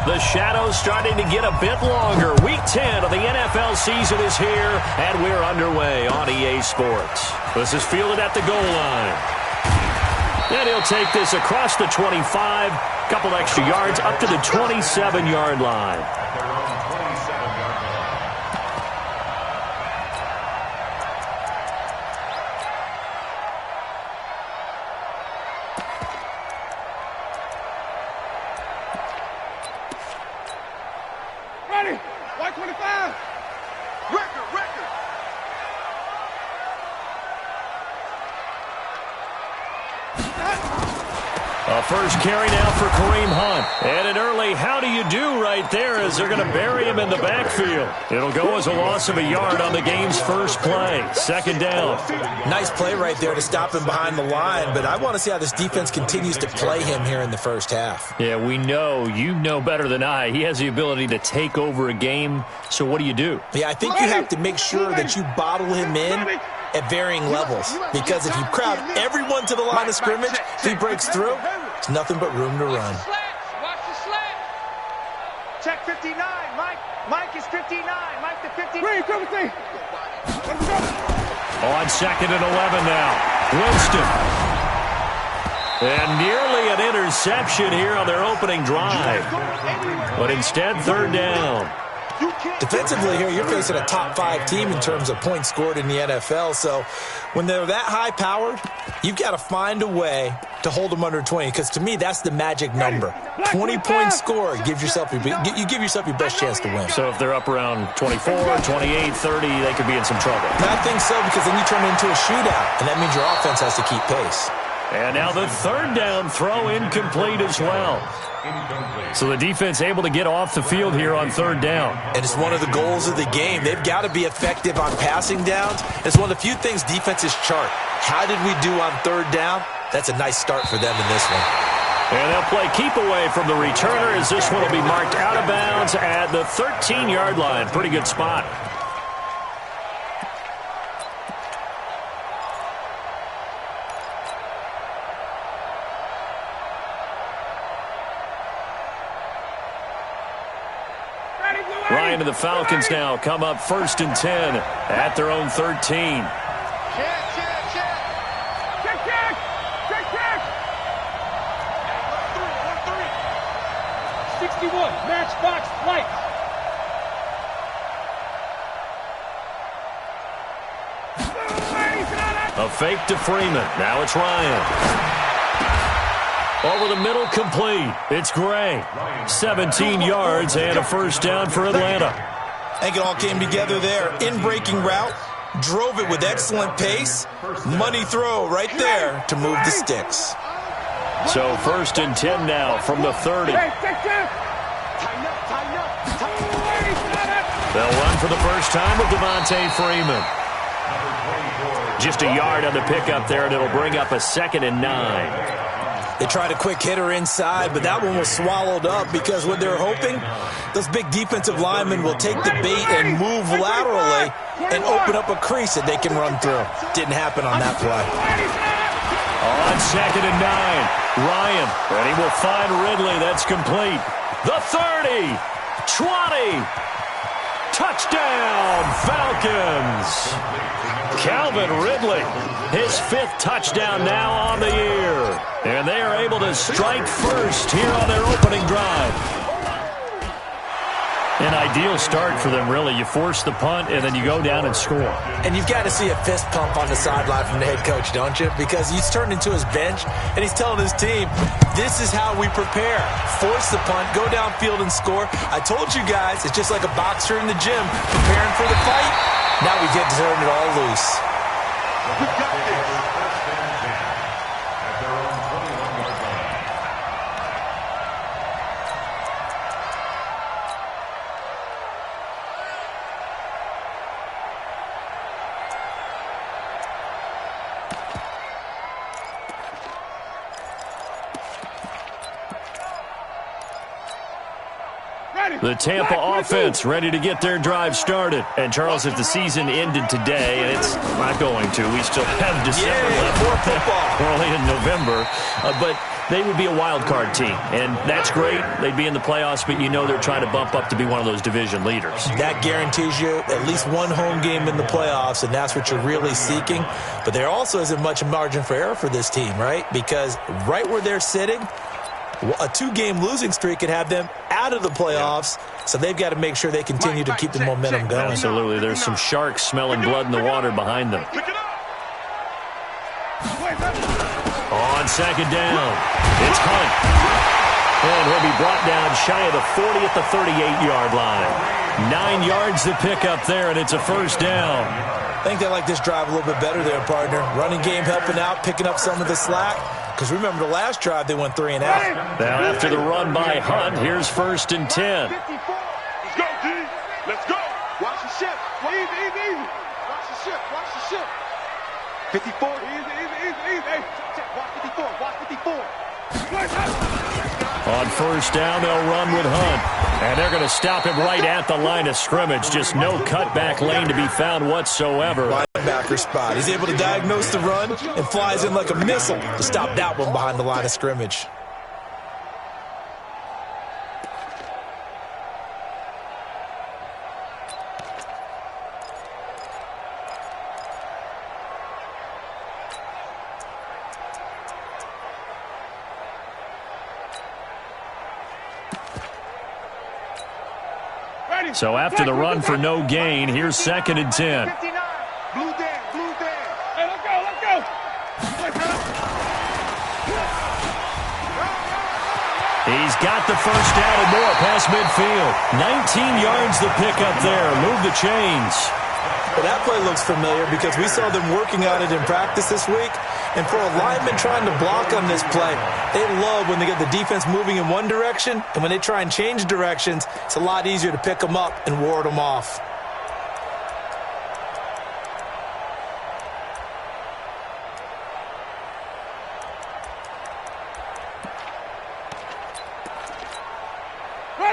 The shadow's starting to get a bit longer. Week 10 of the NFL season is here, and we're underway on EA Sports. This is fielded at the goal line. And he'll take this across the 25, couple extra yards up to the 27-yard line. First carry now for Kareem Hunt. And an early how do you do right there as they're going to bury him in the backfield. It'll go as a loss of a yard on the game's first play. Second down. Nice play right there to stop him behind the line, but I want to see how this defense continues to play him here in the first half. Yeah, we know. You know better than I. He has the ability to take over a game, so what do? Yeah, I think you have to make sure that you bottle him in at varying levels, because if you crowd everyone to the line of scrimmage, if he breaks through, it's nothing but room to run. Watch the slant. Check 59. Mike is 59. Mike to 59. On second and 11 now. Winston. And nearly an interception here on their opening drive. But instead, third down. Defensively here, you're facing a top 5 team in terms of points scored in the NFL. So when they're that high-powered, you've got to find a way to hold them under 20, because to me, that's the magic number. 20-point score gives yourself you give yourself your best chance to win. So if they're up around 24, 28, 30, they could be in some trouble. And I think so, because then you turn it into a shootout, and that means your offense has to keep pace. And now the third down throw incomplete as well. So the defense able to get off the field here on third down. And it's one of the goals of the game. They've got to be effective on passing downs. It's one of the few things defenses chart. How did we do on third down? That's a nice start for them in this one. And they'll play keep away from the returner as this one will be marked out of bounds at the 13-yard line. Pretty good spot. Ryan and the Falcons now come up first and 10 at their own 13. Check. 61, matchbox flight. A fake to Freeman. Now it's Ryan. Over the middle, complete. It's Gray. 17 yards and a first down for Atlanta. I think it all came together there. In-breaking route, drove it with excellent pace. Money throw right there to move the sticks. So first and 10 now from the 30. They'll run for the first time with Devontae Freeman. Just a yard on the pickup there, and it'll bring up a 2nd and 9. They tried a quick hitter inside, but that one was swallowed up because what they're hoping, those big defensive linemen will take the bait and move laterally and open up a crease that they can run through. Didn't happen on that play. On 2nd and 9, Ryan, and he will find Ridley. That's complete. The 30, 20, touchdown, Falcons. Calvin Ridley, his 5th touchdown now on the year. And they are able to strike first here on their opening drive. An ideal start for them, really. You force the punt, and then you go down and score. And you've got to see a fist pump on the sideline from the head coach, don't you? Because he's turned into his bench, and he's telling his team, this is how we prepare. Force the punt, go downfield and score. I told you guys, it's just like a boxer in the gym preparing for the fight. Now we get to turn it all loose. We got this. The Tampa offense ready to get their drive started. And, Charles, if the season ended today, and it's not going to, we still have December left. More football. We're only in November. But they would be a wild card team, and that's great. They'd be in the playoffs, but you know they're trying to bump up to be one of those division leaders. That guarantees you at least one home game in the playoffs, and that's what you're really seeking. But there also isn't much margin for error for this team, right? Because right where they're sitting, a 2-game losing streak could have them out of the playoffs, so they've got to make sure they continue to keep the momentum going. Absolutely. There's some sharks smelling blood in the water behind them. On second down, it's Hunt. And he'll be brought down shy of the 40 at the 38-yard line. 9 yards to pick up there, and it's a first down. I think they like this drive a little bit better there, partner. Running game helping out, picking up some of the slack. Because remember the last drive, they went 3 and out. Now after the run by Hunt, here's 1st and 10. Let's go, D. Let's go. Watch the ship. Easy. Watch the ship. Watch the ship. 54. Easy. Watch 54. Watch 54. On first down, they'll run with Hunt. And they're going to stop him right at the line of scrimmage. Just no cutback lane to be found whatsoever. Linebacker spot. He's able to diagnose the run and flies in like a missile to stop that one behind the line of scrimmage. So after the run for no gain, here's 2nd and 10. 59. Blue there. Hey, let's go. He's got the first down and more past midfield. 19 yards to pick up there. Move the chains. Well, that play looks familiar because we saw them working on it in practice this week. And for a lineman trying to block on this play, they love when they get the defense moving in one direction. And when they try and change directions, it's a lot easier to pick them up and ward them off.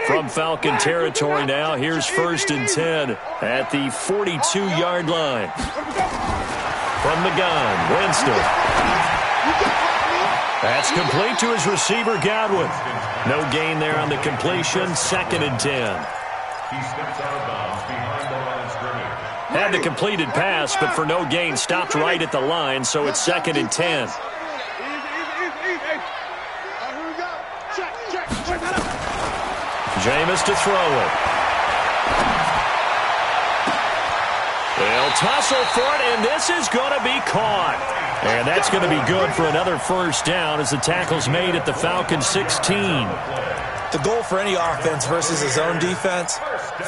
From Falcon territory now, here's 1st and 10 at the 42-yard line. From the gun, Winston. That's complete to his receiver, Godwin. No gain there on the completion, 2nd and 10. Had the completed pass, but for no gain, stopped right at the line, so it's 2nd and 10. Jameis to throw it. They'll tussle for it, and this is going to be caught. And that's going to be good for another first down as the tackle's made at the Falcons 16. The goal for any offense versus his own defense,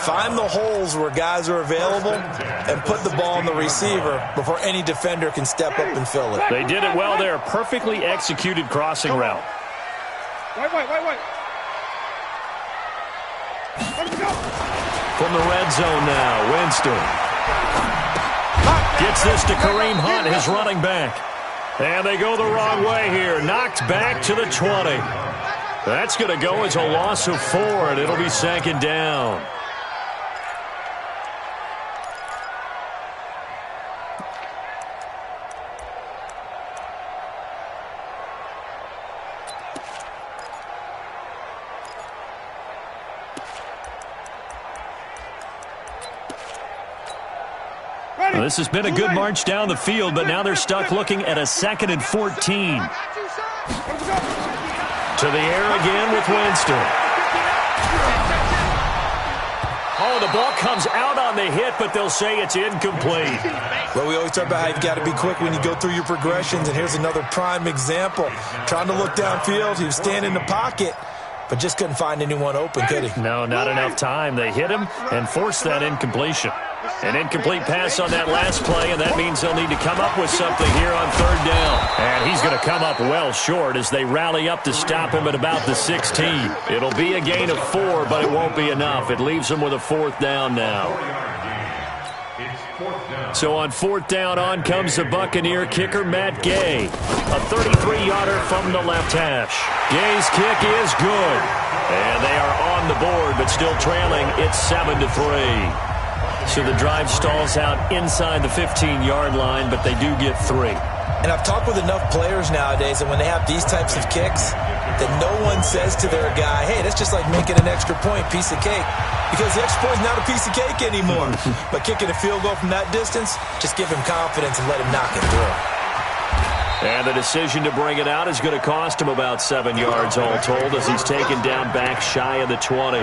find the holes where guys are available and put the ball on the receiver before any defender can step up and fill it. They did it well there. Perfectly executed crossing route. Wait. From the red zone now, Winston. Gets this to Kareem Hunt, his running back. And they go the wrong way here. Knocked back to the 20. That's going to go as a loss of 4, and it'll be 2nd down. Well, this has been a good march down the field, but now they're stuck looking at a 2nd and 14. To the air again with Winston. Oh, the ball comes out on the hit, but they'll say it's incomplete. Well, we always talk about how you've got to be quick when you go through your progressions, and here's another prime example. Trying to look downfield, he was standing in the pocket, but just couldn't find anyone open, could he? No, not enough time. They hit him and forced that incompletion. An incomplete pass on that last play, and that means they'll need to come up with something here on 3rd down. And he's going to come up well short as they rally up to stop him at about the 16. It'll be a gain of 4, but it won't be enough. It leaves them with a 4th down now. So on 4th down, on comes the Buccaneer kicker, Matt Gay. A 33-yarder from the left hash. Gay's kick is good. And they are on the board, but still trailing. It's 7-3. So the drive stalls out inside the 15-yard line, but they do get 3. And I've talked with enough players nowadays, and when they have these types of kicks, that no one says to their guy, hey, that's just like making an extra point, piece of cake. Because the extra point is not a piece of cake anymore. But kicking a field goal from that distance, just give him confidence and let him knock it through. And the decision to bring it out is going to cost him about 7 yards all told as he's taken down back shy of the 20.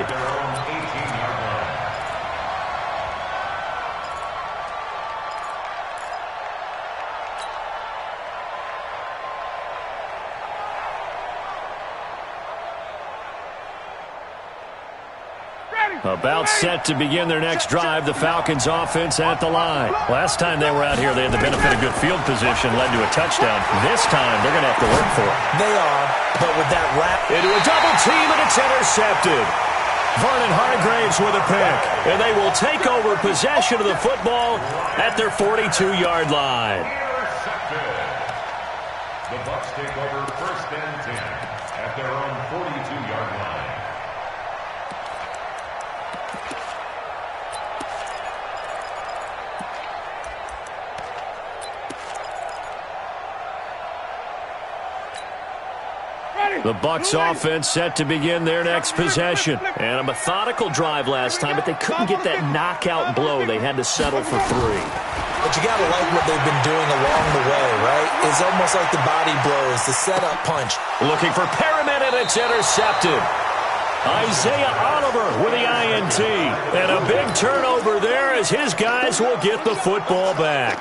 About set to begin their next drive, the Falcons offense at the line. Last time they were out here, they had the benefit of good field position, led to a touchdown. This time, they're going to have to work for it. They are, but with that wrap into a double team, and it's intercepted. Vernon Hargraves with a pick, and they will take over possession of the football at their 42-yard line. The Bucs take over 1st and 10 at their own 42-yard line. The Bucs offense set to begin their next possession. And a methodical drive last time, but they couldn't get that knockout blow. They had to settle for 3. But you got to like what they've been doing along the way, right? It's almost like the body blows, the setup punch. Looking for Perriman, and it's intercepted. Isaiah Oliver with the INT. And a big turnover there as his guys will get the football back.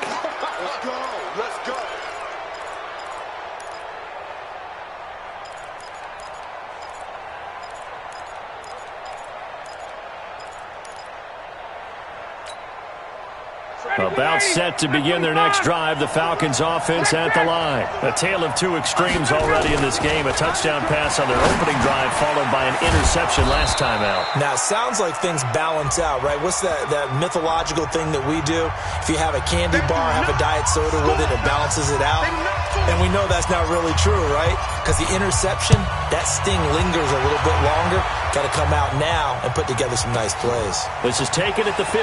Let's go. Let's go. About set to begin their next drive, the Falcons offense at the line. A tale of two extremes already in this game. A touchdown pass on their opening drive followed by an interception last time out. Now, it sounds like things balance out, right? What's that mythological thing that we do? If you have a candy bar, have a diet soda with it, it balances it out. And we know that's not really true, right? Because the interception, that sting lingers a little bit longer. Got to come out now and put together some nice plays. This is taken at the 15.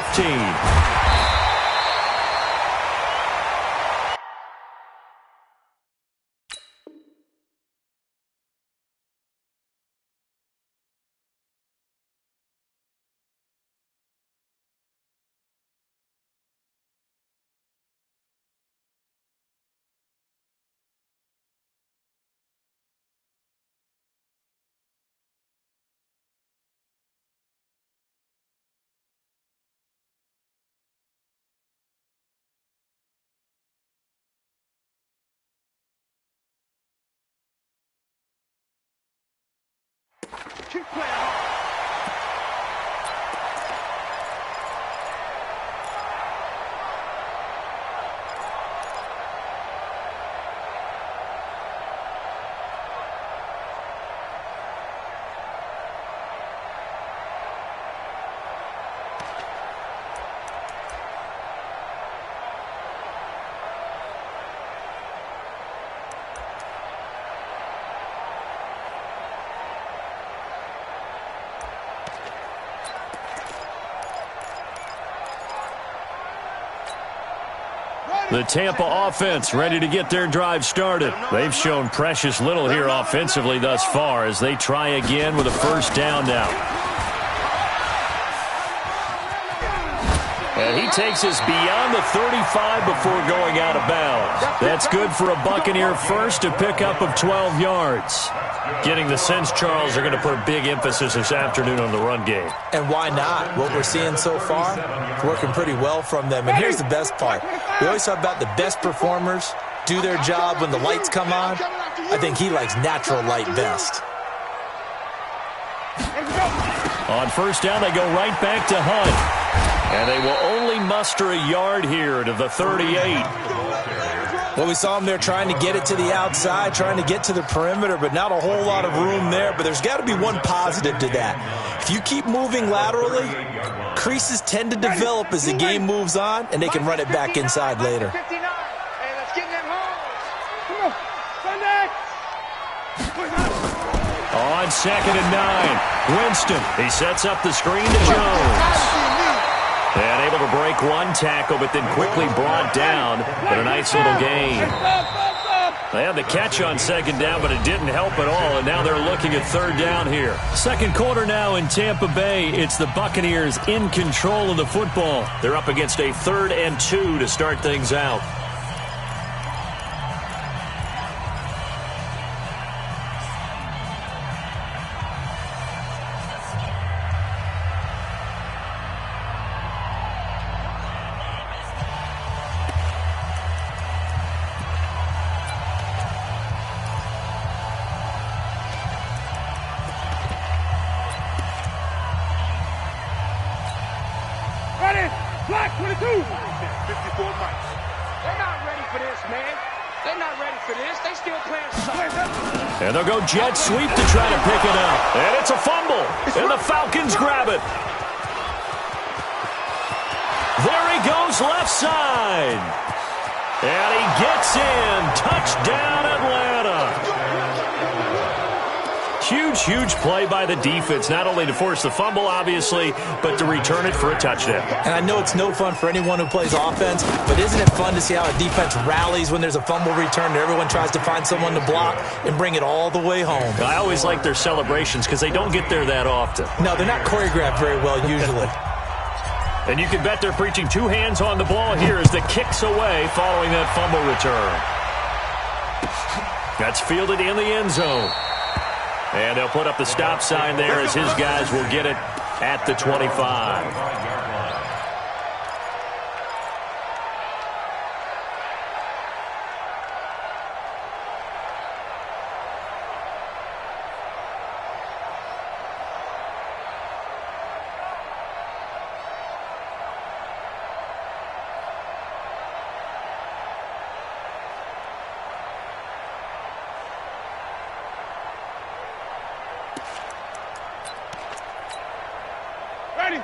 Keep playing hard. The Tampa offense ready to get their drive started. They've shown precious little here offensively thus far as they try again with a first down now. And he takes us beyond the 35 before going out of bounds. That's good for a Buccaneer first, a pickup of 12 yards. Getting the sense, Charles, are going to put a big emphasis this afternoon on the run game. And why not? What we're seeing so far, it's working pretty well from them. And here's the best part. We always talk about the best performers do their job when the lights come on. I think he likes natural light best. On first down, they go right back to Hunt. And they will only muster a yard here to the 38. Well, we saw him there trying to get it to the outside, trying to get to the perimeter, but not a whole lot of room there. But there's got to be one positive to that. If you keep moving laterally, creases tend to develop as the game moves on, and they can run it back inside later. Hey, let's get in them holes. Come on, Sunday. On 2nd and 9, Winston. He sets up the screen to Jones. And able to break one tackle, but then quickly brought down. But a nice little gain. They had the catch on second down, but it didn't help at all, and now they're looking at third down here. Second quarter now in Tampa Bay. It's the Buccaneers in control of the football. They're up against a 3rd and 2 to start things out. Black 22. 54 mics. They're not ready for this, man. They're not ready for this. They still playing soccer. And they'll go jet sweep to try to pick it up. And it's a fumble. And the Falcons grab it. There he goes left side. And he gets in. Touchdown, Atlanta. Huge play by the defense, not only to force the fumble, obviously, but to return it for a touchdown. And I know it's no fun for anyone who plays offense, but isn't it fun to see how a defense rallies when there's a fumble return and everyone tries to find someone to block and bring it all the way home? I always like their celebrations because they don't get there that often. No, they're not choreographed very well usually. And you can bet they're preaching 2 hands on the ball here as the kick's away following that fumble return. That's fielded in the end zone. And they'll put up the stop sign there as his guys will get it at the 25.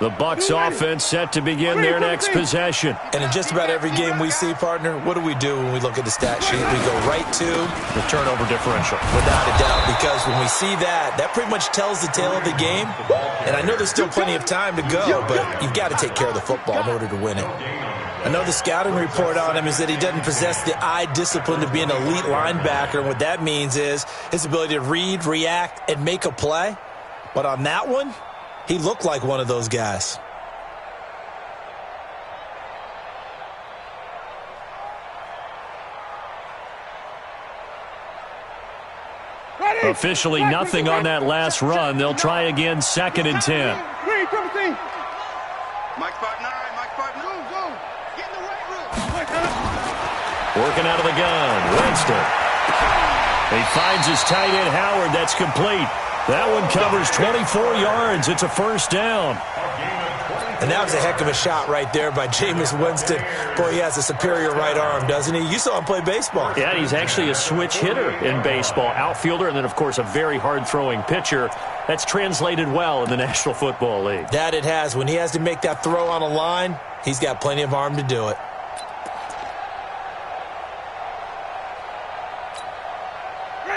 The Bucs offense set to begin their next possession. And in just about every game we see, partner, what do we do when we look at the stat sheet? We go right to the turnover differential. Without a doubt, because when we see that, that pretty much tells the tale of the game. And I know there's still plenty of time to go, but you've got to take care of the football in order to win it. I know the scouting report on him is that he doesn't possess the eye discipline to be an elite linebacker. And what that means is his ability to read, react, and make a play. But on that one, he looked like one of those guys. Officially nothing on that last run. They'll try again, 2nd and 10. Mike 5'9", Mike 5'9". Go. Get in the right room. Working out of the gun, Winston. He finds his tight end, Howard. That's complete. That one covers 24 yards. It's a first down. And that was a heck of a shot right there by Jameis Winston. Boy, he has a superior right arm, doesn't he? You saw him play baseball. Yeah, he's actually a switch hitter in baseball. Outfielder and then, of course, a very hard-throwing pitcher. That's translated well in the National Football League. That it has. When he has to make that throw on a line, he's got plenty of arm to do it.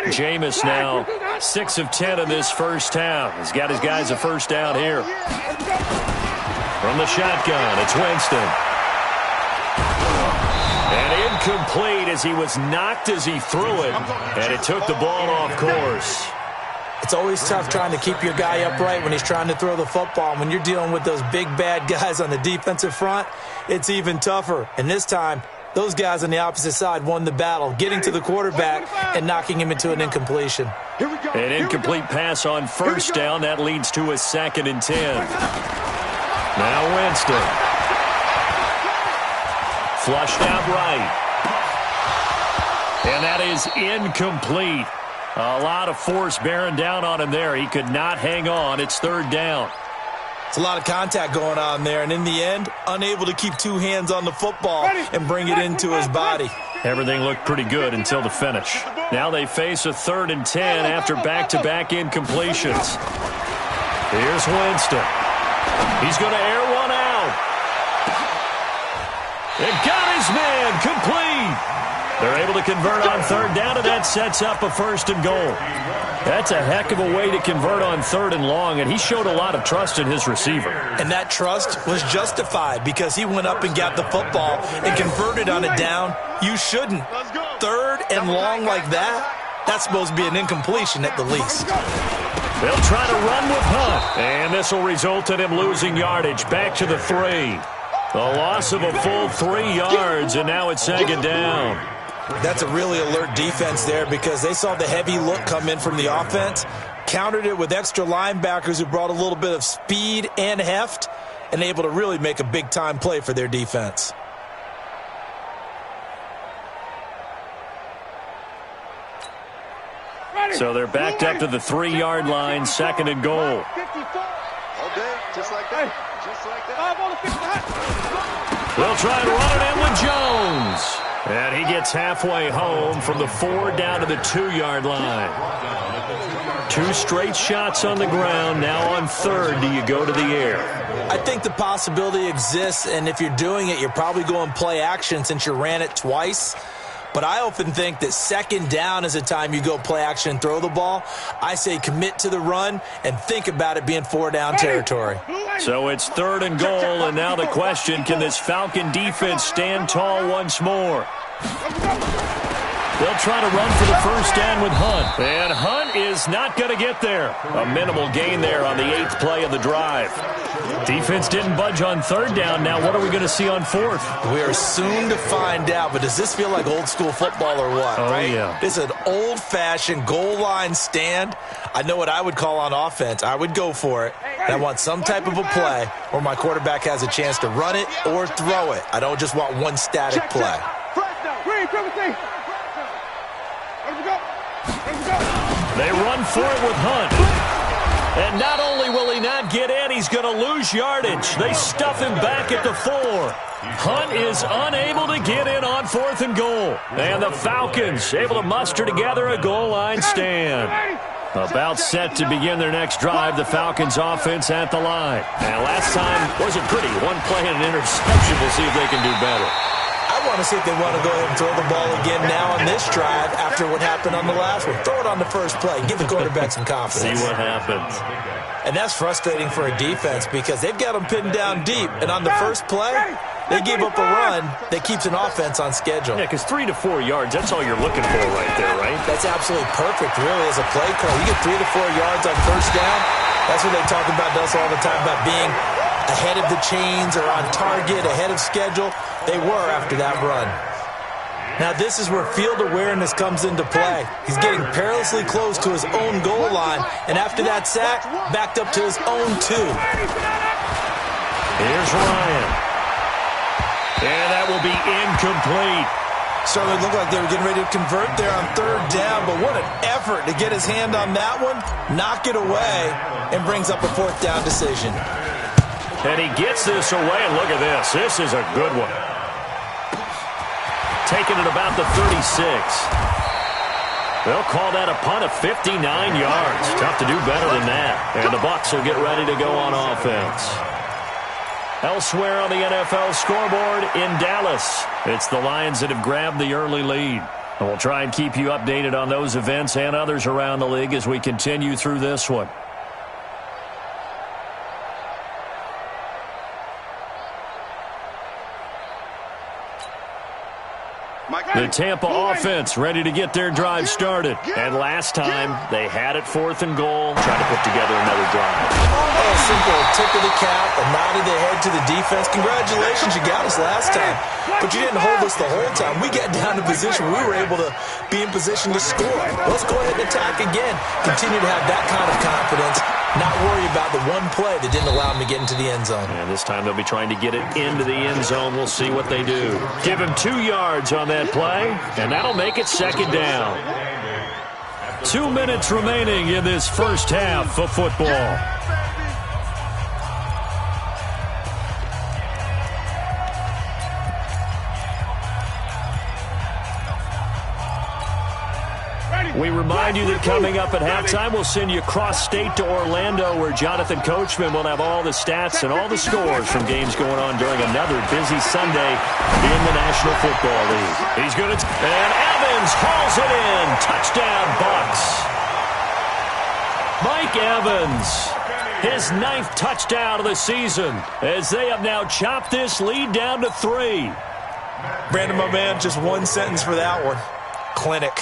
Jameis now 6 of 10 in this first half. He's got his guys a first down here. From the shotgun, it's Winston. And incomplete as he was knocked as he threw it. And it took the ball off course. It's always tough trying to keep your guy upright when he's trying to throw the football. And when you're dealing with those big, bad guys on the defensive front, it's even tougher. And this time, those guys on the opposite side won the battle, getting to the quarterback and knocking him into an incompletion. An incomplete pass on first down. That leads to a 2nd and 10. Now Winston. Flushed out right. And that is incomplete. A lot of force bearing down on him there. He could not hang on. It's 3rd down. It's a lot of contact going on there, and in the end, unable to keep 2 hands on the football and bring it into his body. Everything looked pretty good until the finish. Now they face a 3rd and 10 after back-to-back incompletions. Here's Winston. He's going to air one out. And got his man complete. They're able to convert on 3rd down, and that sets up a 1st and goal. That's a heck of a way to convert on 3rd and long, and he showed a lot of trust in his receiver. And that trust was justified because he went up and got the football and converted on it down. You shouldn't. 3rd and long like that, that's supposed to be an incompletion at the least. They'll try to run with Hunt, and this will result in him losing yardage back to the 3. The loss of a full 3 yards, and now it's 2nd down. That's a really alert defense there because they saw the heavy look come in from the offense, countered it with extra linebackers who brought a little bit of speed and heft, and able to really make a big-time play for their defense. So they're backed up to the 3-yard line, 2nd and goal. All day, just like that. Just like that. They'll try and run it in with Jones. And he gets halfway home from the 4 down to the 2-yard line. 2 straight shots on the ground. Now on 3rd, do you go to the air? I think the possibility exists, and if you're doing it, you're probably going play action since you ran it twice. But I often think that 2nd down is a time you go play action and throw the ball. I say commit to the run and think about it being 4-down territory. So it's 3rd and goal, and now the question, can this Falcon defense stand tall once more? They'll try to run for the 1st down with Hunt. And Hunt is not going to get there. A minimal gain there on the 8th play of the drive. Defense didn't budge on 3rd down. Now what are we going to see on 4th? We are soon to find out, but does this feel like old school football or what? Oh, right? yeah. This is an old-fashioned goal line stand. I know what I would call on offense. I would go for it. And I want some type of a play where my quarterback has a chance to run it or throw it. I don't just want one static play. They run for it with Hunt. And not only will he not get in, he's going to lose yardage. They stuff him back at the 4. Hunt is unable to get in on 4th and goal. And the Falcons able to muster together a goal line stand. About set to begin their next drive, the Falcons offense at the line. And last time wasn't pretty. 1 play and an interception. We'll see if they can do better. I want to see if they want to go ahead and throw the ball again now on this drive after what happened on the last one. Throw it on the first play. Give the quarterback some confidence. See what happens. And that's frustrating for a defense because they've got them pinned down deep. And on the first play, they gave up a run that keeps an offense on schedule. Yeah, because 3 to 4 yards, that's all you're looking for right there, right? That's absolutely perfect, really, as a play call. You get 3 to 4 yards on 1st down. That's what they talk about us all the time, about being ahead of the chains or on target, ahead of schedule. They were after that run. Now this is where field awareness comes into play. He's getting perilously close to his own goal line, and after that sack, backed up to his own 2. Here's Ryan. And that will be incomplete. Certainly looked like they were getting ready to convert there on 3rd down, but what an effort to get his hand on that one, knock it away, and brings up a 4th down decision. And he gets this away, and look at this. This is a good one. Taking it about the 36. They'll call that a punt of 59 yards. Tough to do better than that. And the Bucs will get ready to go on offense. Elsewhere on the NFL scoreboard in Dallas, it's the Lions that have grabbed the early lead. And we'll try and keep you updated on those events and others around the league as we continue through this one. The Tampa offense ready to get their drive started. And last time, they had it 4th and goal, trying to put together another drive. Oh, simple tip of the cap, a nod of the head to the defense. Congratulations, you got us last time. But you didn't hold us the whole time. We got down to position we were able to be in position to score. Let's go ahead and attack again. Continue to have that kind of confidence. Not worry about the one play that didn't allow him to get into the end zone. And this time they'll be trying to get it into the end zone. We'll see what they do. Give him 2 yards on that play, and that'll make it 2nd down. 2 minutes remaining in this first half of football. We remind you that coming up at halftime, we'll send you cross-state to Orlando, where Jonathan Coachman will have all the stats and all the scores from games going on during another busy Sunday in the National Football League. He's going to... And Evans hauls it in. Touchdown, Bucs. Mike Evans, his 9th touchdown of the season, as they have now chopped this lead down to 3. Brandon, my man, just one sentence for that one. Clinic.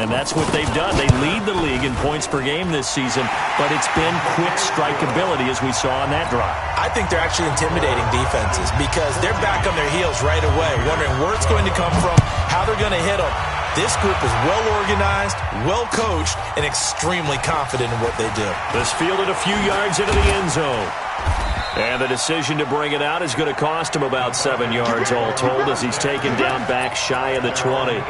And that's what they've done. They lead the league in points per game this season, but it's been quick strikeability as we saw on that drive. I think they're actually intimidating defenses because they're back on their heels right away, wondering where it's going to come from, how they're going to hit them. This group is well-organized, well-coached, and extremely confident in what they do. This fielded a few yards into the end zone. And the decision to bring it out is going to cost him about 7 yards all told as he's taken down back shy of the 20.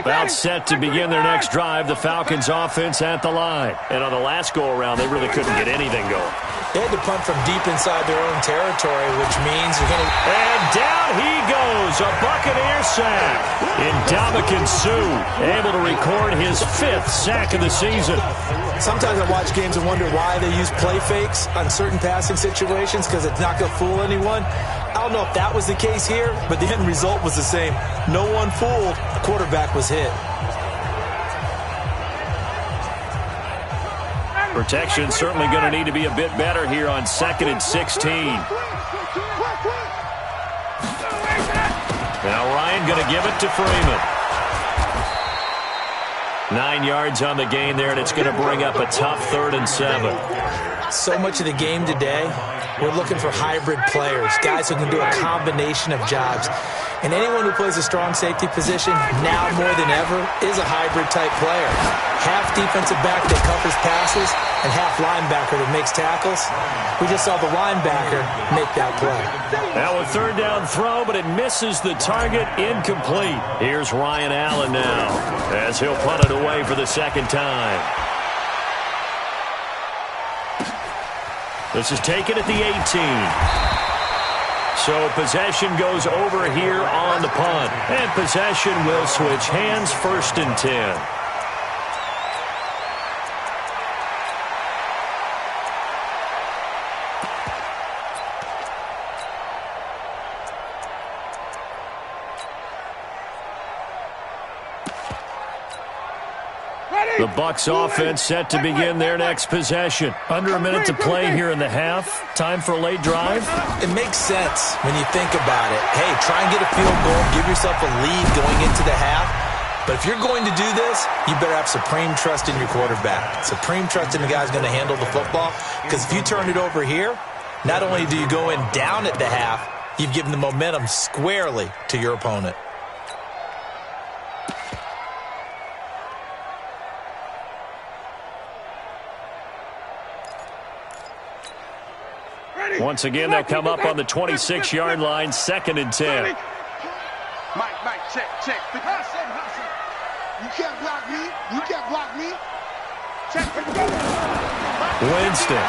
About set to begin their next drive, the Falcons offense at the line. And on the last go-around, they really couldn't get anything going. They had to punt from deep inside their own territory, which means you're going to... And down he goes, a Buccaneer sack. Ndamukong Suh able to record his 5th sack of the season. Sometimes I watch games and wonder why they use play fakes on certain passing situations because it's not going to fool anyone. I don't know if that was the case here, but the end result was the same. No one fooled. The quarterback was hit. Protection certainly going to need to be a bit better here on 2nd and 16. Now Ryan going to give it to Freeman. 9 yards on the gain there, and it's going to bring up a tough 3rd and 7. So much of the game today, we're looking for hybrid players, guys who can do a combination of jobs. And anyone who plays a strong safety position, now more than ever, is a hybrid-type player. Half defensive back that covers passes, and half linebacker that makes tackles. We just saw the linebacker make that play. Now a 3rd down throw, but it misses the target, incomplete. Here's Ryan Allen now, as he'll punt it away for the 2nd time. This is taken at the 18. So possession goes over here on the punt. And possession will switch hands, 1st and 10. The Bucs offense set to begin their next possession. Under a minute to play here in the half. Time for a late drive. It makes sense when you think about it. Hey, try and get a field goal. Give yourself a lead going into the half. But if you're going to do this, you better have supreme trust in your quarterback. Supreme trust in the guy who's going to handle the football. Because if you turn it over here, not only do you go in down at the half, you've given the momentum squarely to your opponent. Once again, they'll come up on the 26-yard line, 2nd and 10. Mike, check. You can't block me. You can't block me. Check. Winston.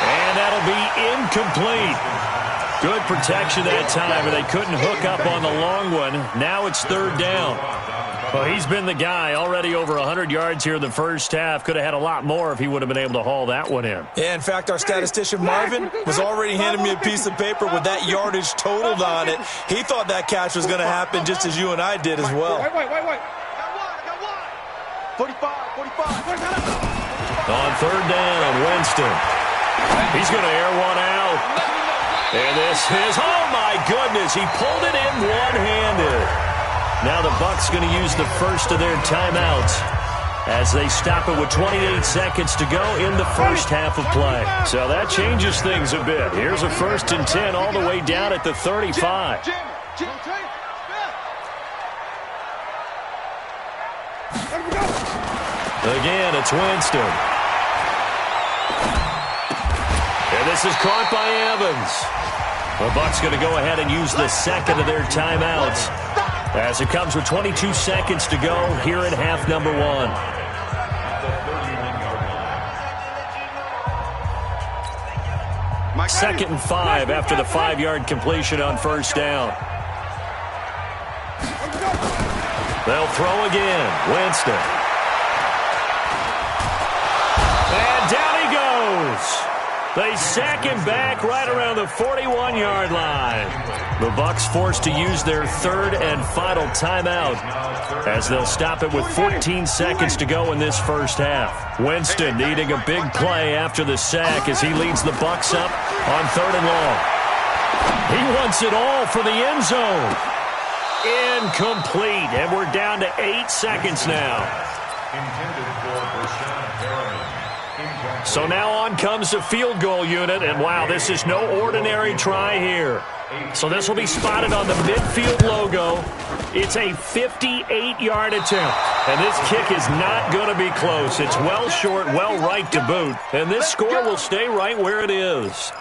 And that'll be incomplete. Good protection that time, but they couldn't hook up on the long one. Now it's 3rd down. Well, he's been the guy, already over 100 yards here in the first half. Could have had a lot more if he would have been able to haul that one in. Yeah, in fact, our statistician Marvin was already handing me a piece of paper with that yardage totaled on it. He thought that catch was going to happen just as you and I did as well. Wait. I got one. 45. On 3rd down, Winston. He's going to air one out. And this is, oh my goodness, he pulled it in one-handed. Now the Bucs going to use the first of their timeouts as they stop it with 28 seconds to go in the first half of play. So that changes things a bit. Here's a 1st and 10 all the way down at the 35. Again, it's Winston. And this is caught by Evans. The Bucs going to go ahead and use the 2nd of their timeouts as it comes with 22 seconds to go here in half number 1. Second and 5 after the 5-yard completion on 1st down. They'll throw again. Winston. And down he goes. They sack him back right around the 41-yard line. The Bucs forced to use their third and final timeout as they'll stop it with 14 seconds to go in this first half. Winston needing a big play after the sack as he leads the Bucs up on 3rd and long. He wants it all for the end zone. Incomplete, and we're down to 8 seconds now. So now on comes the field goal unit, and wow, this is no ordinary try here. So this will be spotted on the midfield logo. It's a 58-yard attempt, and this kick is not going to be close. It's well short, well right to boot, and this score will stay right where it is.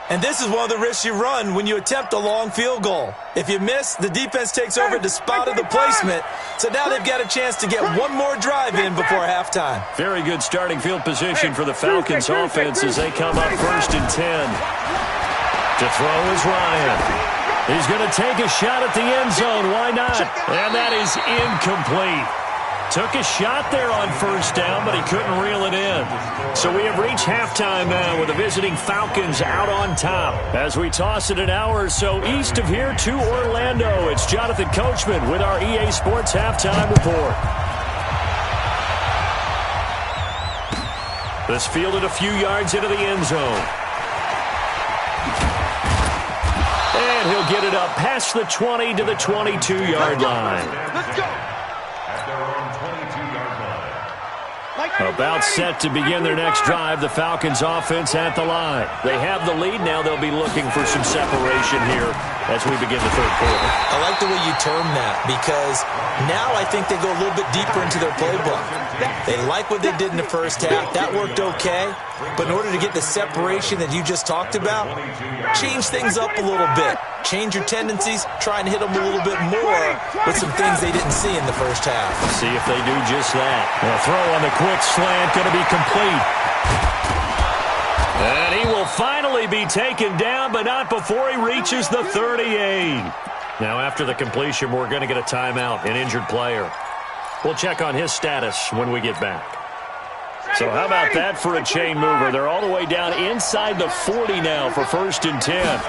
And this is one of the risks you run when you attempt a long field goal. If you miss, the defense takes over to spot the placement. So now they've got a chance to get one more drive in before halftime. Very good starting field position for the Falcons offense as they come up 1st and 10. To throw is Ryan. He's going to take a shot at the end zone. Why not? And that is incomplete. Took a shot there on 1st down, but he couldn't reel it in. So we have reached halftime now with the visiting Falcons out on top. As we toss it an hour or so east of here to Orlando, it's Jonathan Coachman with our EA Sports Halftime Report. This fielded a few yards into the end zone. And he'll get it up past the 20 to the 22-yard line. Let's go. About set to begin their next drive, the Falcons offense at the line. They have the lead. Now they'll be looking for some separation here as we begin the 3rd quarter. I like the way you term that because now I think they go a little bit deeper into their playbook. They like what they did in the first half. That worked okay. But in order to get the separation that you just talked about, change things up a little bit. Change your tendencies, try and hit them a little bit more with some things they didn't see in the first half. See if they do just that. The throw on the quick slant going to be complete. And he will finally be taken down, but not before he reaches the 38. Now after the completion, we're going to get a timeout, an injured player. We'll check on his status when we get back. So how about that for a chain mover? They're all the way down inside the 40 now for 1st and 10.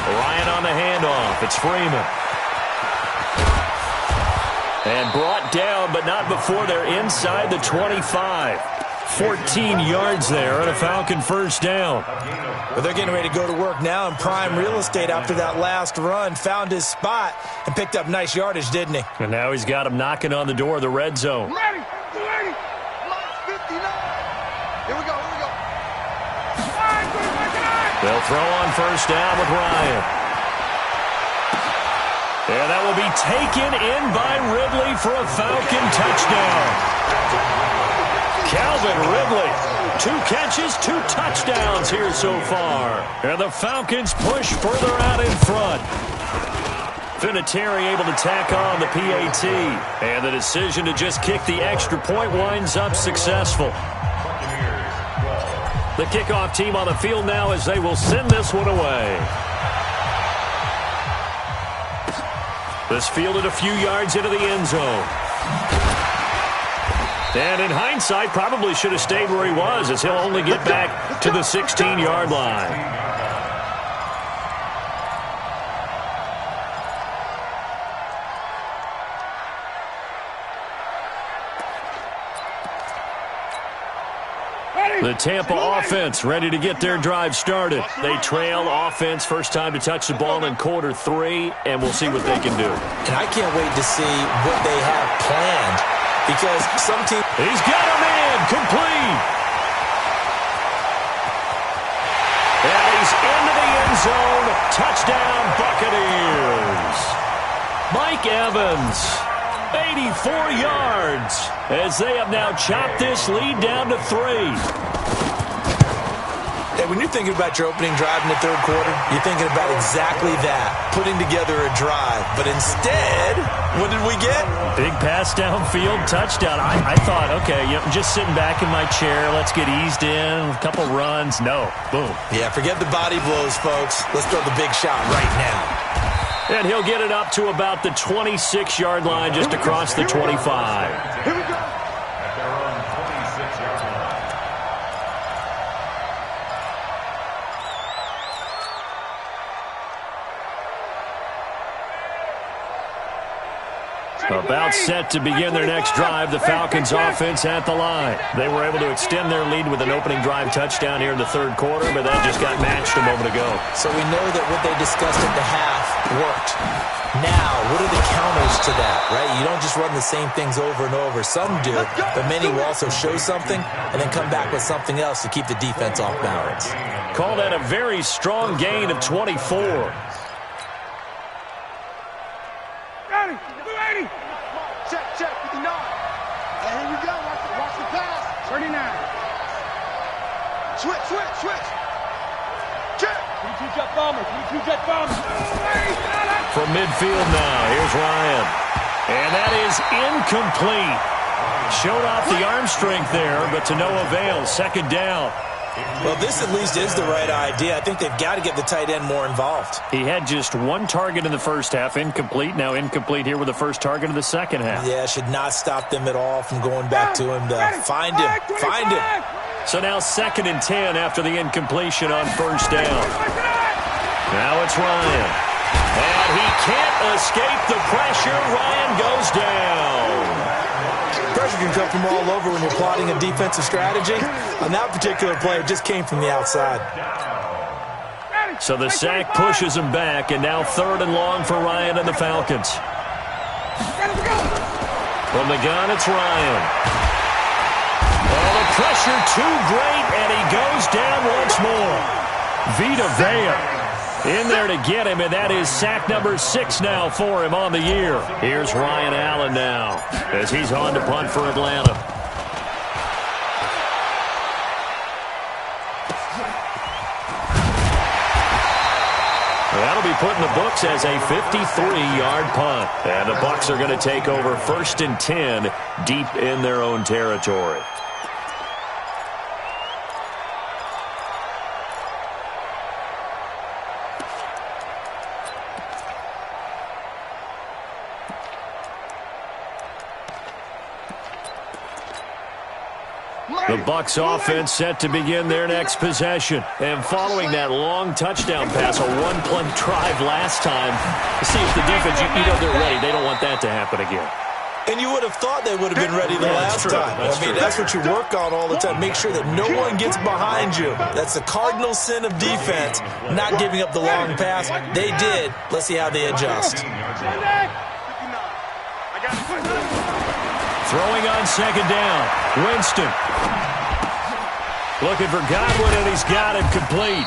Ryan on the handoff. It's Freeman. And brought down, but not before they're inside the 25. 14 yards there and a Falcon 1st down. Well, they're getting ready to go to work now in prime real estate after that last run. Found his spot and picked up nice yardage, didn't he? And now he's got him knocking on the door of the red zone. Ready. Lock 59. Here we go. They'll throw on 1st down with Ryan. And that will be taken in by Ridley for a Falcon touchdown. Calvin Ridley, 2 catches, 2 touchdowns here so far. And the Falcons push further out in front. Vinatieri able to tack on the PAT. And the decision to just kick the extra point winds up successful. The kickoff team on the field now as they will send this one away. This fielded a few yards into the end zone. And in hindsight, probably should have stayed where he was as he'll only get back to the 16-yard line. The Tampa offense ready to get their drive started. They trail offense first time to touch the ball in quarter 3, and we'll see what they can do. And I can't wait to see what they have planned because some team... He's got him in, complete. And he's into the end zone. Touchdown, Buccaneers. Mike Evans, 84 yards, as they have now chopped this lead down to 3. Hey, when you're thinking about your opening drive in the 3rd quarter, you're thinking about exactly that, putting together a drive. But instead, what did we get? Big pass downfield, touchdown. I thought, okay, I'm just sitting back in my chair. Let's get eased in, a couple runs. No, boom. Yeah, forget the body blows, folks. Let's throw the big shot right now. And he'll get it up to about the 26-yard line, just across the 25. Here we go. About set to begin their next drive, the Falcons offense at the line. They were able to extend their lead with an opening drive touchdown here in the third quarter, but that just got matched a moment ago. So we know that what they discussed at the half worked. Now, what are the counters to that, right? You don't just run the same things over and over. Some do, but many will also show something and then come back with something else to keep the defense off balance. Call that a very strong gain of 24. Check, 59. And here we go. Watch the pass. 39. Switch. Check. From midfield now, here's Ryan. And that is incomplete. Showed off the arm strength there, but to no avail. Second down. Well, this at least is the right idea. I think they've got to get the tight end more involved. He had just one target in the first half, incomplete. Now incomplete here with the first target of the second half. Yeah, should not stop them at all from going back to him to find him. So now 2nd and 10 after the incompletion on first down. Now it's Ryan. And he can't escape the pressure. Ryan goes down. Pressure can come from all over when you're plotting a defensive strategy. On that particular play, it just came from the outside. So the sack pushes him back, and now 3rd and long for Ryan and the Falcons. From the gun, it's Ryan. Oh, the pressure too great, and he goes down once more. Vita Vea in there to get him, and that is sack number 6 now for him on the year. Here's Ryan Allen now as he's on to punt for Atlanta. That'll be put in the books as a 53-yard punt. And the Bucs are going to take over 1st and 10 deep in their own territory. The Bucs offense set to begin their next possession. And following that long touchdown pass, a one-play drive last time, to see if the defense, you know they're ready. They don't want that to happen again. And you would have thought they would have been ready the last time. That's what you work on all the time. Make sure that no one gets behind you. That's the cardinal sin of defense, not giving up the long pass. They did. Let's see how they adjust. Throwing on 2nd down. Winston. Looking for Godwin, and he's got him complete.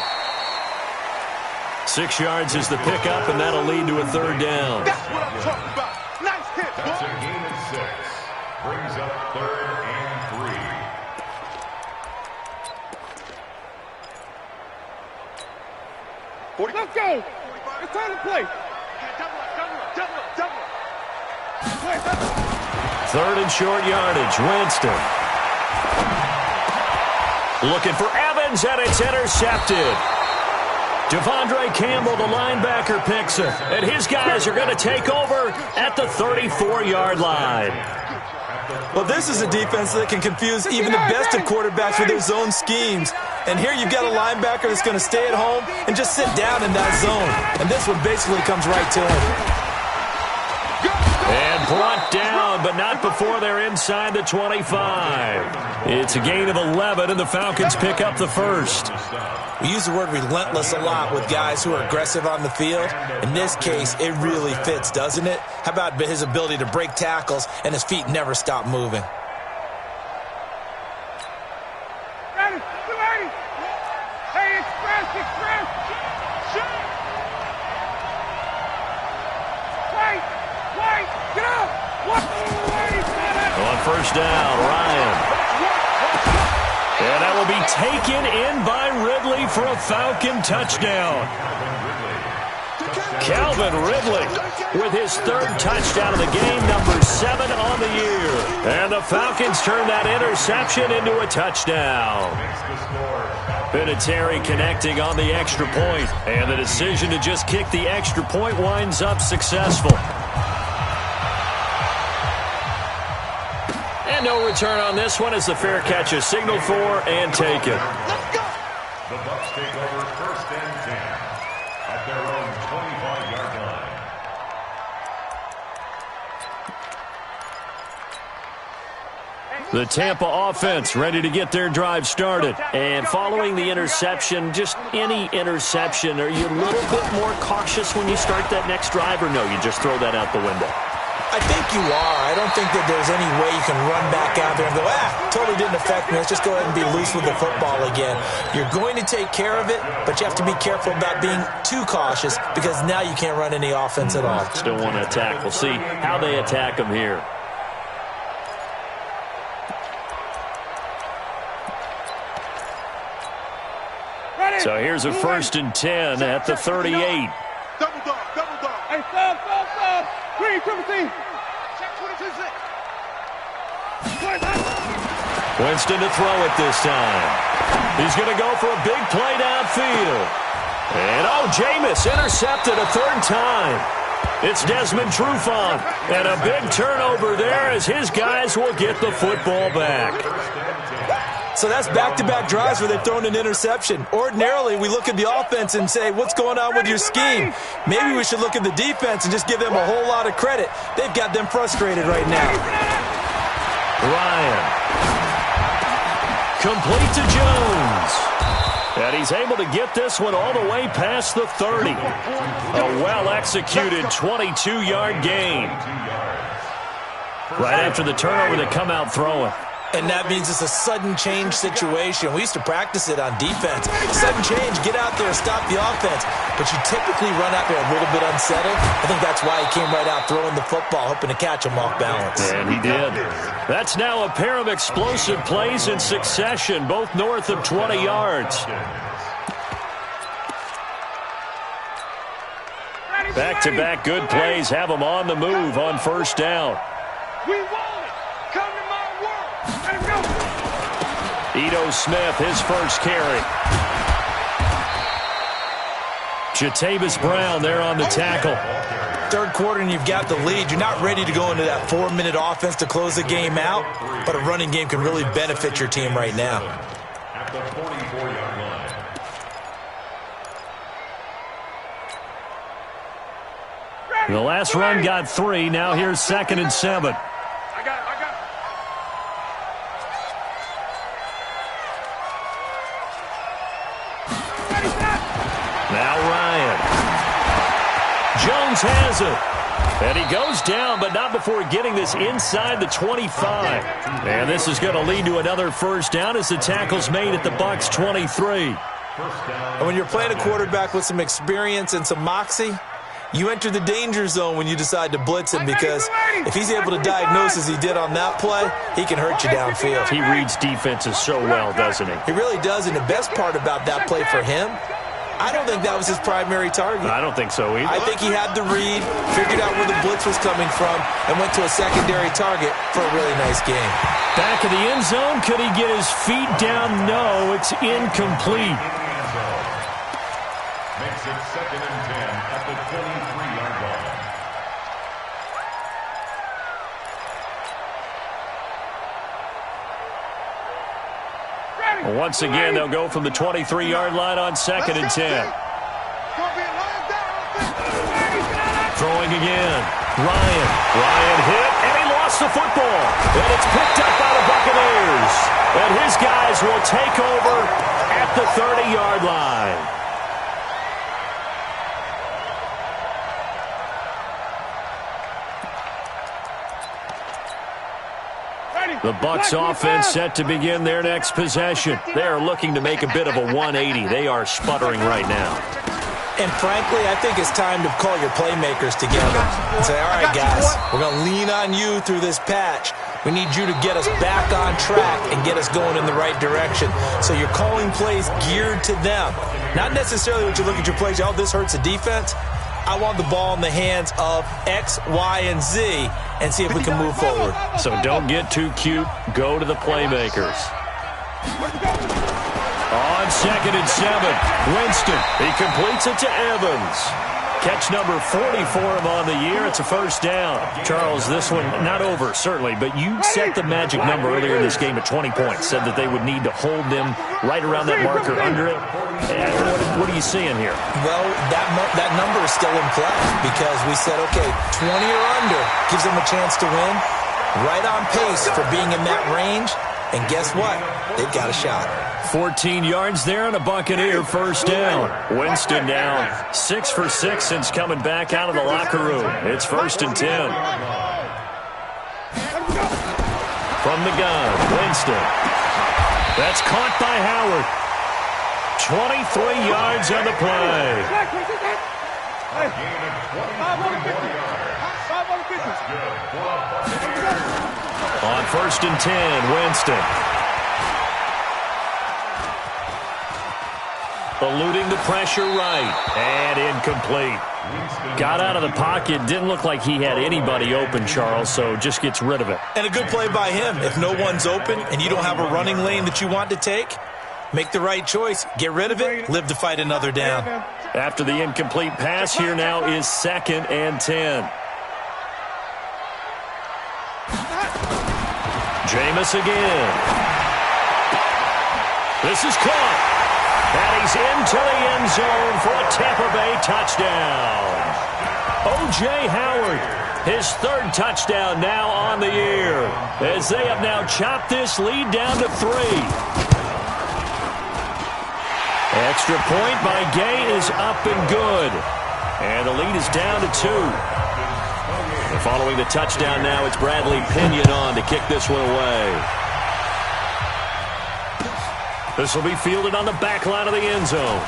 6 yards is the pickup, and that'll lead to a 3rd down. That's what I'm talking about. Nice hit, boy. That's a gain of 6. Brings up 3rd and 3. Let's go. It's time to play. Double up. 3rd and short yardage. Winston. Looking for Evans, and it's intercepted. Devondre Campbell, the linebacker, picks it. And his guys are going to take over at the 34-yard line. Well, this is a defense that can confuse even the best of quarterbacks with their zone schemes. And here you've got a linebacker that's going to stay at home and just sit down in that zone. And this one basically comes right to him. And brought down, but not before they're inside the 25. It's a gain of 11, and the Falcons pick up the 1st. We use the word relentless a lot with guys who are aggressive on the field. In this case, it really fits, doesn't it? How about his ability to break tackles and his feet never stop moving? Hey, express. Wait, get up. On 1st down, Ryan. And that will be taken in by Ridley for a Falcon touchdown. Calvin Ridley with his 3rd touchdown of the game, number 7 on the year. And the Falcons turn that interception into a touchdown. Vinatieri connecting on the extra point. And the decision to just kick the extra point winds up successful. And no return on this one as the fair catch is signaled for and taken. Let's go. The Bucs take over 1st and 10 at their own 25-yard line. The Tampa offense ready to get their drive started. And following the interception, just any interception, are you a little bit more cautious when you start that next drive, or no, you just throw that out the window? I think you are. I don't think that there's any way you can run back out there and go, totally didn't affect me. Let's just go ahead and be loose with the football again. You're going to take care of it, but you have to be careful about being too cautious because now you can't run any offense at all. Still want to attack. We'll see how they attack them here. So here's a 1st and 10 at the 38. Double dog, double dog. Hey, stop. Green, triple team. Check 22-6. Winston to throw it this time. He's going to go for a big play downfield. And, Jameis intercepted a 3rd time. It's Desmond Trufant. And a big turnover there as his guys will get the football back. So that's back-to-back drives where they've thrown an interception. Ordinarily, we look at the offense and say, what's going on with your scheme? Maybe we should look at the defense and just give them a whole lot of credit. They've got them frustrated right now. Ryan. Complete to Jones. And he's able to get this one all the way past the 30. A well-executed 22-yard gain. Right after the turnover, they come out throwing. And that means it's a sudden change situation. We used to practice it on defense. Sudden change, get out there, stop the offense. But you typically run out there a little bit unsettled. I think that's why he came right out throwing the football, hoping to catch him off balance. And he did. That's now a pair of explosive plays in succession, both north of 20 yards. Back-to-back good plays have them on the move on 1st down. We want it. Come to my world. Let's go. Ito Smith, his first carry. Jatavis Brown there on the tackle. 3rd quarter and you've got the lead. You're not ready to go into that 4-minute offense to close the game out, but a running game can really benefit your team right now. At the 44-yard line. The last run got 3. Now here's 2nd and 7. I got it. Now Ryan. Jones has it. And he goes down, but not before getting this inside the 25. And this is going to lead to another 1st down as the tackle's made at the Bucs 23. And when you're playing a quarterback with some experience and some moxie, you enter the danger zone when you decide to blitz him, because if he's able to diagnose as he did on that play, he can hurt you downfield. He reads defenses so well, doesn't he? He really does, and the best part about that play for him, I don't think that was his primary target. I don't think so either. I think he had the read, figured out where the blitz was coming from, and went to a secondary target for a really nice game. Back of the end zone, could he get his feet down? No, it's incomplete. Makes it 2nd and 10 at the 23-yard line. Once again, they'll go from the 23-yard line on 2nd and 10. Throwing again. Ryan hit, and he lost the football. And it's picked up by the Buccaneers. And his guys will take over at the 30-yard line. The Bucs offense set to begin their next possession. They are looking to make a bit of a 180. They are sputtering right now. And frankly, I think it's time to call your playmakers together and say, all right, guys, we're going to lean on you through this patch. We need you to get us back on track and get us going in the right direction. So you're calling plays geared to them. Not necessarily when you look at your plays, this hurts the defense. I want the ball in the hands of X, Y, and Z and see if we can move forward. So don't get too cute. Go to the playmakers. On 2nd and 7, Winston. He completes it to Evans. Catch number 40 for him on the year. It's a 1st down. Charles, this one not over, certainly, but you set the magic number earlier in this game at 20 points. Said that they would need to hold them right around that marker under it. And what are you seeing here? Well, that number is still in play because we said, okay, 20 or under gives them a chance to win. Right on pace for being in that range. And guess what? They've got a shot. 14 yards there and a Buccaneer first down. Winston now 6 for 6 since coming back out of the locker room. It's 1st and 10. From the gun, Winston. That's caught by Howard. 23 yards on the play. On 1st and 10, Winston. Eluding the pressure right. And incomplete. Got out of the pocket. Didn't look like he had anybody open, Charles, so just gets rid of it. And a good play by him. If no one's open and you don't have a running lane that you want to take, make the right choice. Get rid of it. Live to fight another down. After the incomplete pass, here now is 2nd and 10. Jameis again. This is caught. And he's into the end zone for a Tampa Bay touchdown. O.J. Howard, his 3rd touchdown now on the year, as they have now chopped this lead down to 3. Extra point by Gay is up and good. And the lead is down to 2. And following the touchdown now, it's Bradley Pinion on to kick this one away. This will be fielded on the back line of the end zone.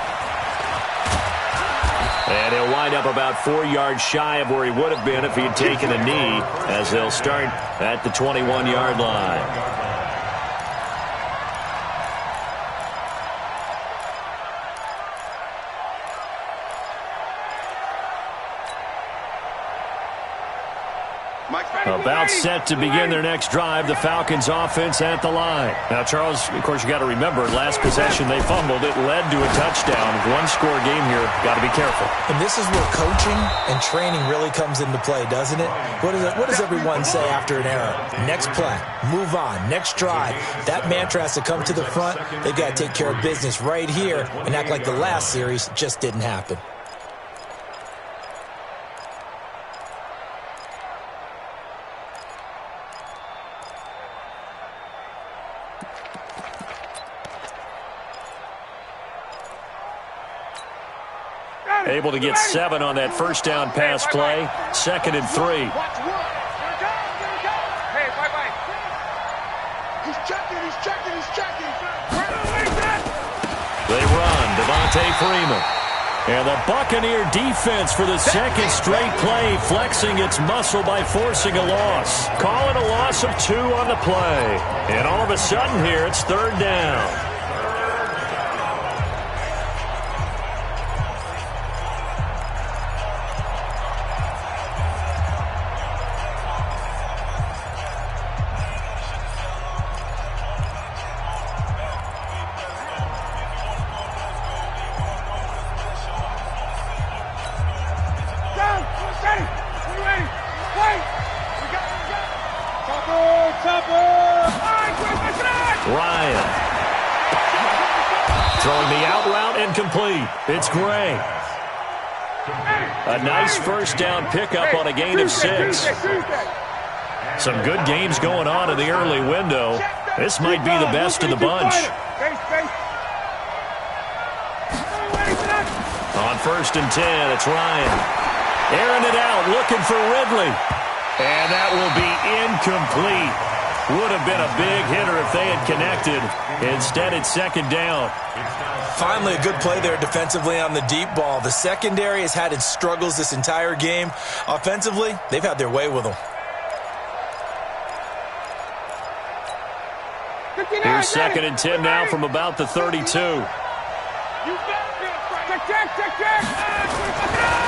And he'll wind up about 4 yards shy of where he would have been if he had taken a knee, as they'll start at the 21-yard line. About set to begin their next drive, the Falcons offense at the line. Now, Charles, of course, you got to remember, last possession they fumbled. It led to a touchdown. One-score game here. Got to be careful. And this is where coaching and training really comes into play, doesn't it? What does everyone say after an error? Next play, move on, next drive. That mantra has to come to the front. They've got to take care of business right here and act like the last series just didn't happen. Able to get 7 on that first down pass play. 2nd and 3. They run. Devontae Freeman. And the Buccaneer defense for the 2nd straight play, flexing its muscle by forcing a loss. Call it a loss of 2 on the play. And all of a sudden here, it's 3rd down. Ryan. Throwing the out route incomplete. It's Gray. A nice first down pickup on a gain of 6. Some good games going on in the early window. This might be the best of the bunch. On 1st and 10, it's Ryan. Airing it out, looking for Ridley. And that will be incomplete. Would have been a big hitter if they had connected. Instead, it's 2nd down. Finally, a good play there defensively on the deep ball. The secondary has had its struggles this entire game. Offensively, they've had their way with them. Here's 2nd and 10 now from about the 32.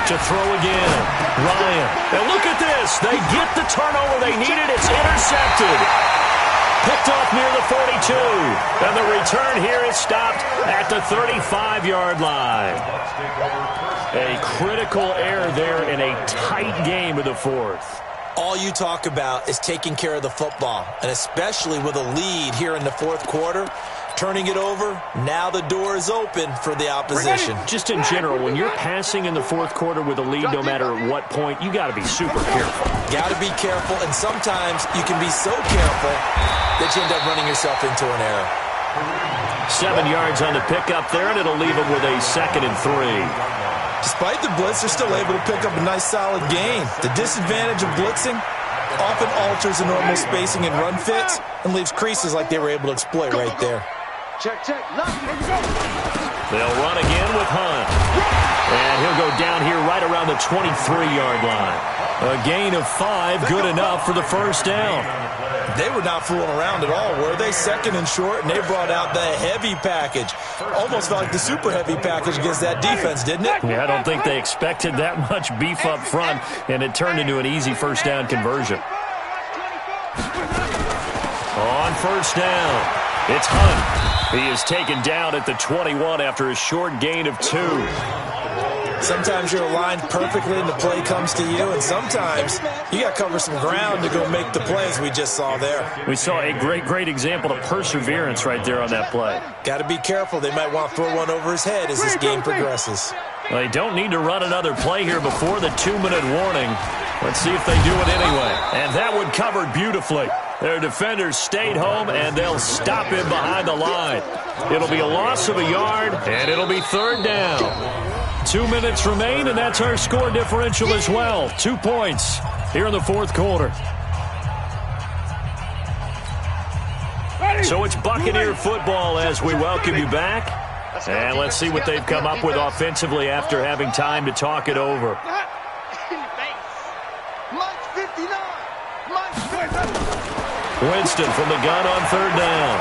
To throw again. Ryan. And look at this. They get the turnover they needed. It's intercepted. Picked off near the 42. And the return here is stopped at the 35-yard line. A critical error there in a tight game of the 4th. All you talk about is taking care of the football, and especially with a lead here in the 4th quarter, turning it over. Now the door is open for the opposition. Just in general, when you're passing in the fourth quarter with a lead, no matter what point, you got to be super careful. Got to be careful, and sometimes you can be so careful that you end up running yourself into an error. 7 yards on the pickup there, and it'll leave them with a 2nd and 3. Despite the blitz, they're still able to pick up a nice solid gain. The disadvantage of blitzing often alters the normal spacing and run fits and leaves creases like they were able to exploit right there. Check. They'll run again with Hunt. And he'll go down here right around the 23-yard line. A gain of 5, good enough for the first down. They were not fooling around at all, were they? 2nd and short, and they brought out the heavy package. Almost felt like the super heavy package against that defense, didn't it? Yeah, I don't think they expected that much beef up front, and it turned into an easy first down conversion. On first down, it's Hunt. He is taken down at the 21 after a short gain of 2. Sometimes you're aligned perfectly and the play comes to you, and sometimes you got to cover some ground to go make the plays we just saw there. We saw a great example of perseverance right there on that play. Got to be careful. They might want to throw one over his head as this game progresses. Well, they don't need to run another play here before the 2-minute warning. Let's see if they do it anyway. And that one covered beautifully. Their defenders stayed home, and they'll stop him behind the line. It'll be a loss of a yard, and it'll be 3rd down. 2 minutes remain, and that's our score differential as well. 2 points here in the fourth quarter. So it's Buccaneer football as we welcome you back. And let's see what they've come up with offensively after having time to talk it over. Winston from the gun on 3rd down.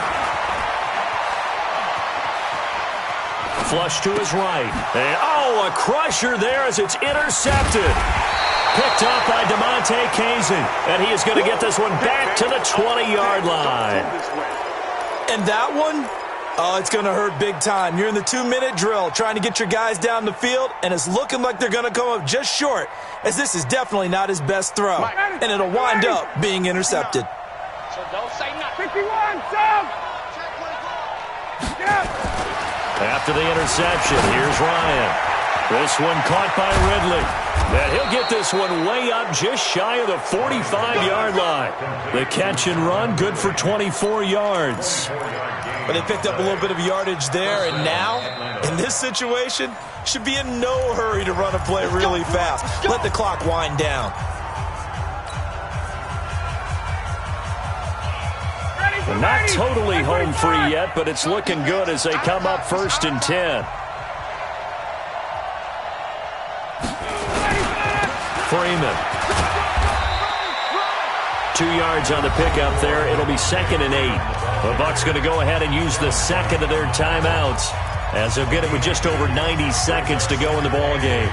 Flush to his right. And, a crusher there as it's intercepted. Picked up by DeMonte Casey. And he is going to get this one back to the 20-yard line. And that one, it's going to hurt big time. You're in the 2-minute drill trying to get your guys down the field, and it's looking like they're going to come up just short, as this is definitely not his best throw. And it'll wind up being intercepted. So don't say nothing. 51, Sam! Get up! After the interception, here's Ryan. This one caught by Ridley. And he'll get this one way up just shy of the 45-yard line. The catch and run, good for 24 yards. But they picked up a little bit of yardage there, and now, in this situation, should be in no hurry to run a play really fast. Let the clock wind down. Well, not totally home free yet, but it's looking good as they come up 1st and 10. Freeman. 2 yards on the pickup there. It'll be 2nd and 8. The Bucs going to go ahead and use the second of their timeouts as they'll get it with just over 90 seconds to go in the ball game.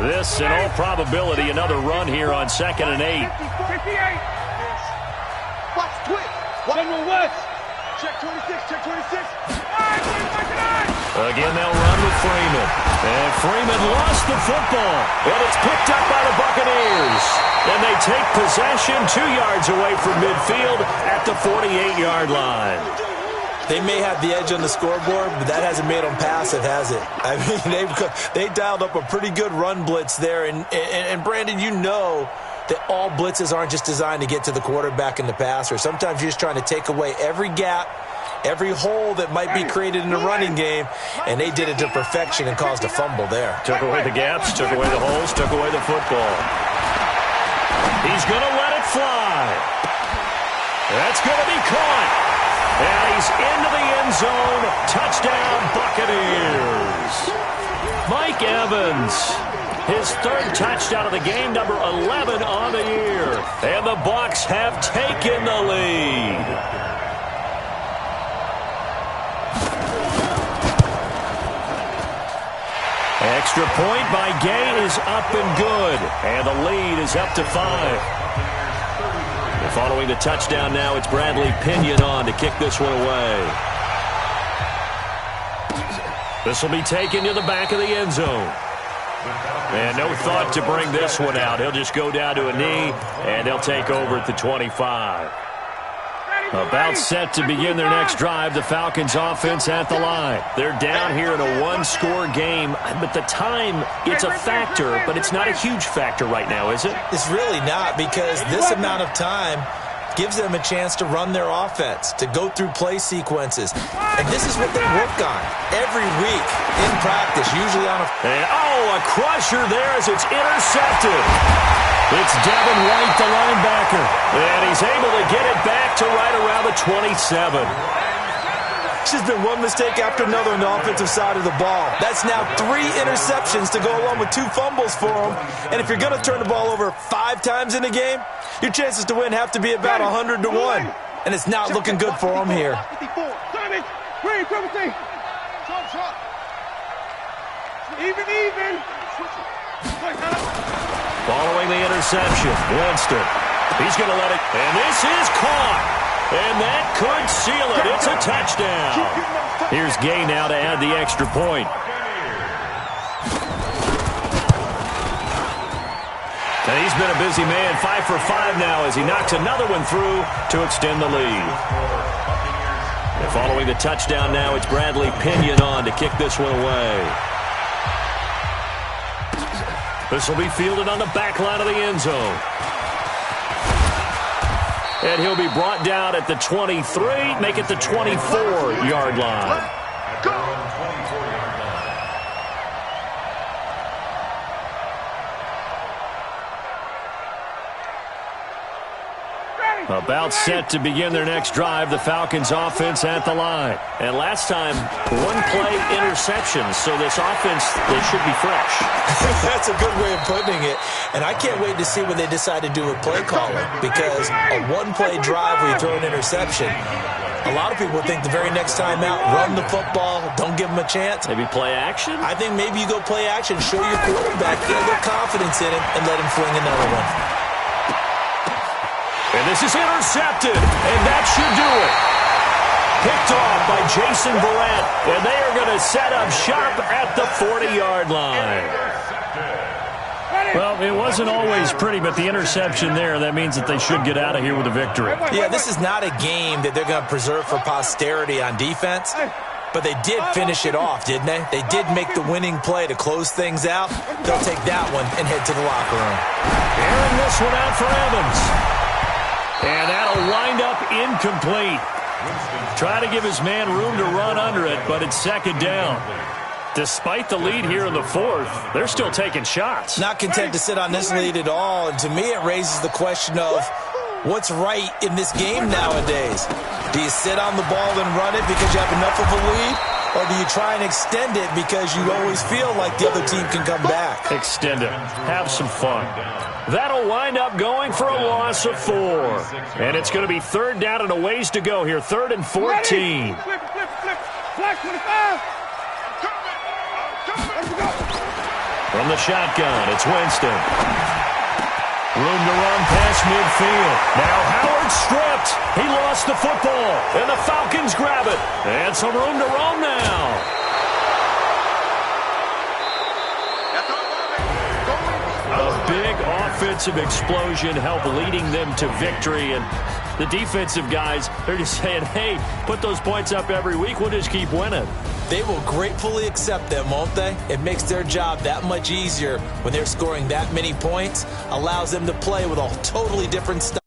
This, in all probability, another run here on 2nd and 8. 58. Watch, twitch. General West. Check 26, check 26. Again, they'll run with Freeman. And Freeman lost the football. And it's picked up by the Buccaneers. And they take possession 2 yards away from midfield at the 48-yard line. They may have the edge on the scoreboard, but that hasn't made them passive, has it? I mean, they dialed up a pretty good run blitz there. And Brandon, you know that all blitzes aren't just designed to get to the quarterback and the passer. Sometimes you're just trying to take away every gap, every hole that might be created in the running game, and they did it to perfection and caused a fumble there. Took away the gaps, took away the holes, took away the football. He's going to let it fly. That's going to be caught. And he's into the end zone. Touchdown, Buccaneers. Mike Evans, his 3rd touchdown of the game, number 11 on the year. And the Bucs have taken the lead. Extra point by Gay is up and good. And the lead is up to 5. Following the touchdown now, it's Bradley Pinion on to kick this one away. This will be taken to the back of the end zone. And no thought to bring this one out. He'll just go down to a knee, and they'll take over at the 25. About set to begin their next drive, the Falcons offense at the line. They're down here in a one-score game, but the time, it's a factor, but it's not a huge factor right now, is it? It's really not, because this amount of time gives them a chance to run their offense, to go through play sequences. And this is what they work on every week in practice, usually on a... And, a crusher there as it's intercepted. It's Devin White, the linebacker, and he's able to get it back to right around the 27. It's just been one mistake after another on the offensive side of the ball. That's now 3 interceptions to go along with 2 fumbles for him. And if you're going to turn the ball over 5 times in a game, your chances to win have to be about 100 to 1. And it's not looking good for him here. Even. Following the interception, Winston. He's going to let it, and this is caught. And that could seal it. It's a touchdown. Here's Gay now to add the extra point. And he's been a busy man, 5 for 5 now as he knocks another one through to extend the lead. And following the touchdown now, it's Bradley Pinion on to kick this one away. This will be fielded on the back line of the end zone. And he'll be brought down at the 23, make it the 24-yard line. About set to begin their next drive, the Falcons offense at the line. And last time, 1-play interception, so this offense, they should be fresh. That's a good way of putting it. And I can't wait to see what they decide to do with play calling, because a 1-play drive where you throw an interception, a lot of people think the very next time out, run the football, don't give them a chance. Maybe play action? I think maybe you go play action, show your quarterback, get a little confidence in him, and let him fling another one. And this is intercepted, and that should do it. Picked off by Jason Verrett, and they are going to set up shop at the 40-yard line. Well, it wasn't always pretty, but the interception there, that means that they should get out of here with a victory. Yeah, this is not a game that they're going to preserve for posterity on defense, but they did finish it off, didn't they? They did make the winning play to close things out. They'll take that one and head to the locker room. Airing this one out for Evans. And that'll wind up incomplete. Try to give his man room to run under it, but it's second down. Despite the lead here in the fourth, they're still taking shots. Not content to sit on this lead at all, and to me it raises the question of what's right in this game nowadays. Do you sit on the ball and run it because you have enough of a lead? Or do you try and extend it because you always feel like the other team can come back? Extend it. Have some fun. That'll wind up going for a loss of 4. And it's going to be third down and a ways to go here. 3rd and 14. Flip. Flash 25. From the shotgun, it's Winston. Room to run past midfield. Now Howard stripped. He lost the football. And the Falcons grab it. And some room to roam now. A big offensive explosion helped leading them to victory. And the defensive guys, they're just saying, hey, put those points up every week. We'll just keep winning. They will gratefully accept them, won't they? It makes their job that much easier when they're scoring that many points. Allows them to play with a totally different style.